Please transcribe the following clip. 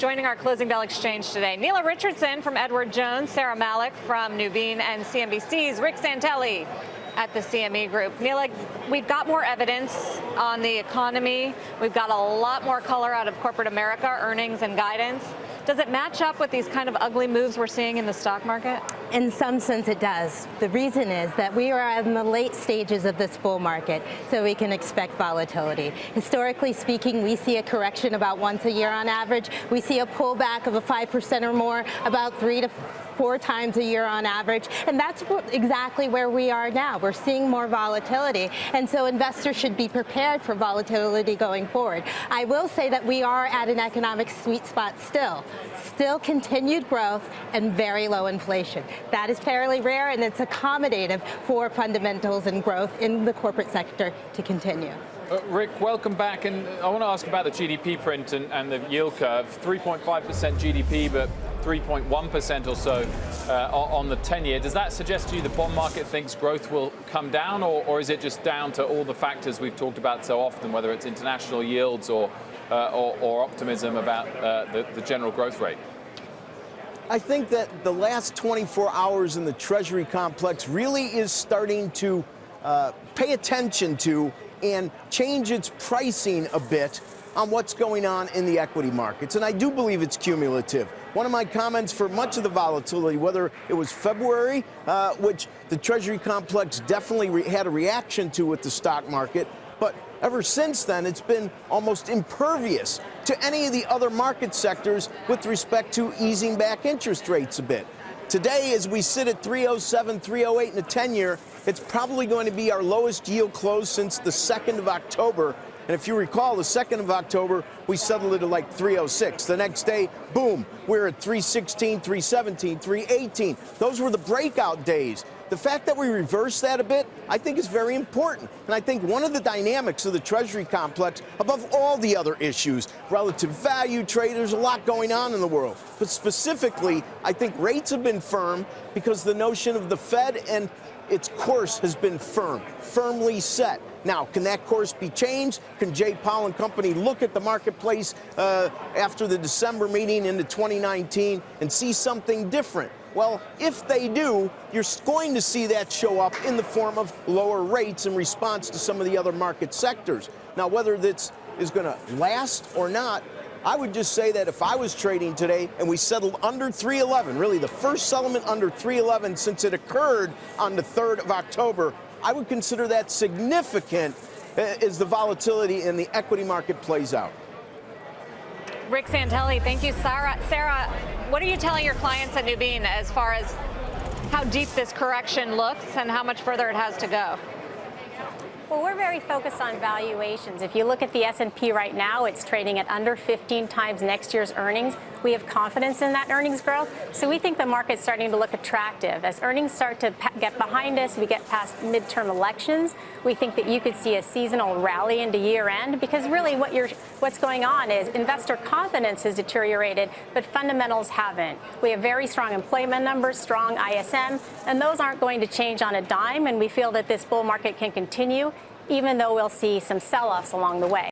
Joining our closing bell exchange today, Nela Richardson from Edward Jones, Saira Malik from Nuveen, and CNBC's Rick Santelli at the CME Group. Nela, we've got more evidence on the economy. We've got a lot more color out of corporate America, earnings and guidance. Does it match up with these kind of ugly moves we're seeing in the stock market? In some sense it does. The reason is that we are in the late stages of this bull market, so we can expect volatility. Historically speaking, we see a correction about once a year on average. We see a pullback of a 5% or more about 3 to 4 times a year on average, and that's exactly where we are now. We're seeing more volatility, and so investors should be prepared for volatility going forward. I will say that we are at an economic sweet spot still continued growth and very low inflation. That is fairly rare, and it's accommodative for fundamentals and growth in the corporate sector to continue. Rick, welcome back, and I want to ask about the GDP print and the yield curve. 3.5% GDP, but 3.1% or so on the 10-year. Does that suggest to you the bond market thinks growth will come down, or is it just down to all the factors we've talked about so often, whether it's international yields or optimism about the general growth rate? I think that the last 24 hours in the Treasury complex really is starting to pay attention to and change its pricing a bit on what's going on in the equity markets. And I do believe it's cumulative. One of my comments for much of the volatility, whether it was February, which the Treasury complex definitely had a reaction to with the stock market, but ever since then, it's been almost impervious to any of the other market sectors with respect to easing back interest rates a bit. Today, as we sit at 307, 308 in the 10-year, it's probably going to be our lowest yield close since the 2nd of October. And if you recall, the 2nd of October, we settled it at like 306. The next day, boom, we're at 316, 317, 318. Those were the breakout days. The fact that we reversed that a bit, I think is very important. And I think one of the dynamics of the Treasury complex, above all the other issues, relative value trade, there's a lot going on in the world. But specifically, I think rates have been firm because the notion of the Fed and its course has been firmly set. Now, can that course be changed? Can Jay Powell and company look at the marketplace after the December meeting into 2019 and see something different? Well, if they do, you're going to see that show up in the form of lower rates in response to some of the other market sectors. Now, whether this is going to last or not, I would just say that if I was trading today and we settled under 311, really the first settlement under 311 since it occurred on the 3rd of October, I would consider that significant as the volatility in the equity market plays out. Rick Santelli, thank you. Saira, what are you telling your clients at Nuveen as far as how deep this correction looks and how much further it has to go? Well, we're very focused on valuations. If you look at the S&P right now, it's trading at under 15 times next year's earnings. We have confidence in that earnings growth, so we think the market's starting to look attractive. As earnings start to get behind us, we get past midterm elections, we think that you could see a seasonal rally into year end, because really what's going on is investor confidence has deteriorated, but fundamentals haven't. We have very strong employment numbers, strong ISM, and those aren't going to change on a dime, and we feel that this bull market can continue, even though we'll see some sell-offs along the way.